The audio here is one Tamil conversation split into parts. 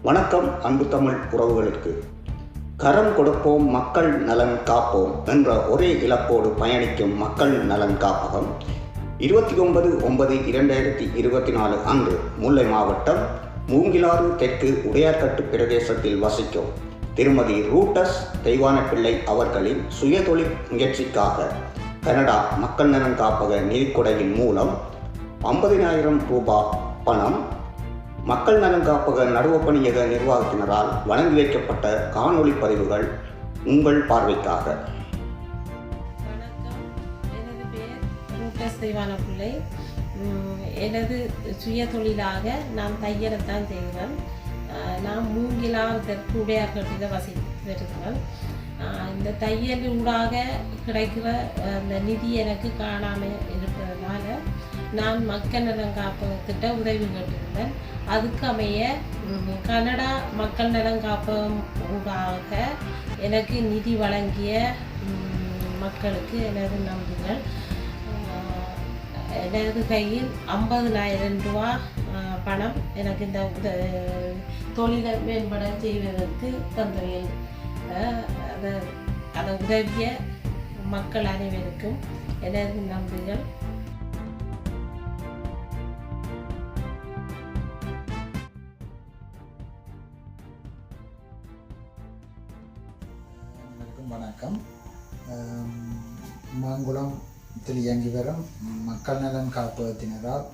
வணக்கம் அன்பு தமிழ் உறவுகளுக்கு. கரம் கொடுப்போம் மக்கள் நலன் காப்போம் என்ற ஒரே இலக்கோடு பயணிக்கும் மக்கள் நலன் காப்பகம் 29/9/2024 அன்று முல்லை மாவட்டம் மூங்கிலாறு தெற்கு உடையார்கட்டு பிரதேசத்தில் வசிக்கும் திருமதி ரூட்டஸ் தெய்வானப்பிள்ளை அவர்களின் சுயதொழில் முயற்சிக்காக கனடா மக்கள் நலன் காப்பக நிதிக்கொடையின் மூலம் 50,000 ரூபாய் பணம் மக்கள் நலன் காப்பக நடுவப்பணியக நிர்வாகத்தினரால் வழங்கி வைக்கப்பட்ட காணொளி பதிவுகள் உங்கள் பார்வைக்காக. வணக்கம், எனது பெயர் ரூட்டஸ் தெய்வானப்பிள்ளை. எனது சுய தொழிலாக நான் தையலைத்தான் செய்கிறேன். நான் மூங்கிலாறு தெற்கு உடையார்கட்டில் வசித்து வருகிறேன். இந்த தையல் ஊடாக கிடைக்கிற அந்த நிதி எனக்கு காணாமல் இருக்கிறதுனால நான் மக்கள் நலன் காப்பகத்திட்ட உதவி கேட்டிருந்தேன். அதுக்கு அமைய கனடா மக்கள் நலன் காப்பகம் ஊடாக எனக்கு நிதி வழங்கிய மக்களுக்கு எனது நன்றிகள். எனது கையில் 50,000 ரூபா பணம் எனக்கு இந்த தொழிலை மேம்பட செய்வதற்கு தந்தவையில் அதை உதவிய மக்கள் அனைவருக்கும் எனது நன்றிகள். வணக்கம். மாங்குளத்தில் இயங்கி வரும் மக்கள் நலன் காப்பகத்தினரால்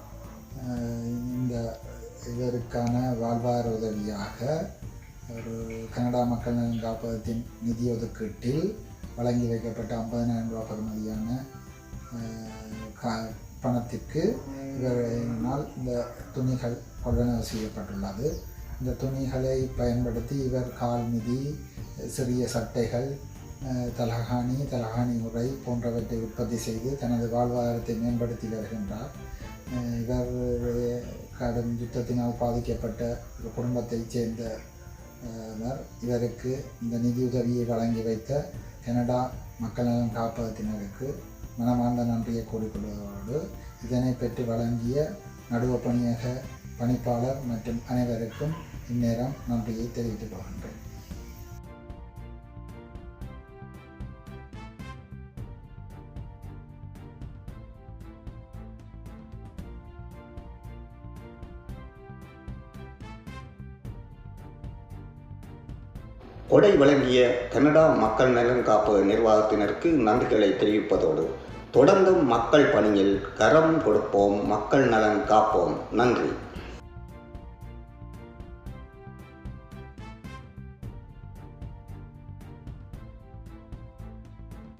இதற்கான வாழ்வாதார உதவியாக ஒரு கனடா மக்கள் நலன் காப்பகத்தின் நிதி ஒதுக்கீட்டில் வழங்கி வைக்கப்பட்ட 50,000 ரூபாய் பெறுமதியான பணத்திற்கு இவரினால் இந்த துணிகள் கொள்வனவு செய்யப்பட்டுள்ளது. இந்த துணிகளை பயன்படுத்தி இவர் கால் மிதி, சிறிய சட்டைகள், தலகாணி உரை போன்றவற்றை உற்பத்தி செய்து தனது வாழ்வாதாரத்தை மேம்படுத்தி வருகின்றார். இவர் கடும் யுத்தத்தினால் பாதிக்கப்பட்ட ஒரு குடும்பத்தைச் சேர்ந்தவர். இவருக்கு இந்த நிதியுதவியை வழங்கி வைத்த கனடா மக்கள் நலன் காப்பகத்தினருக்கு மனமார்ந்த நன்றியை கூறிக்கொள்வதோடு இதனை பெற்று வழங்கிய நடுவ பணியக பணிப்பாளர் மற்றும் அனைவருக்கும் இந்நேரம் நன்றியை தெரிவித்துக் கொள்கின்றேன். கொடை வழங்கிய கனடா மக்கள் நலன் காப்பக நிர்வாகத்தினருக்கு நன்றிகளை தெரிவிப்பதோடு தொடர்ந்தும் மக்கள் பணியில் கரம் கொடுப்போம் மக்கள் நலன் காப்போம். நன்றி.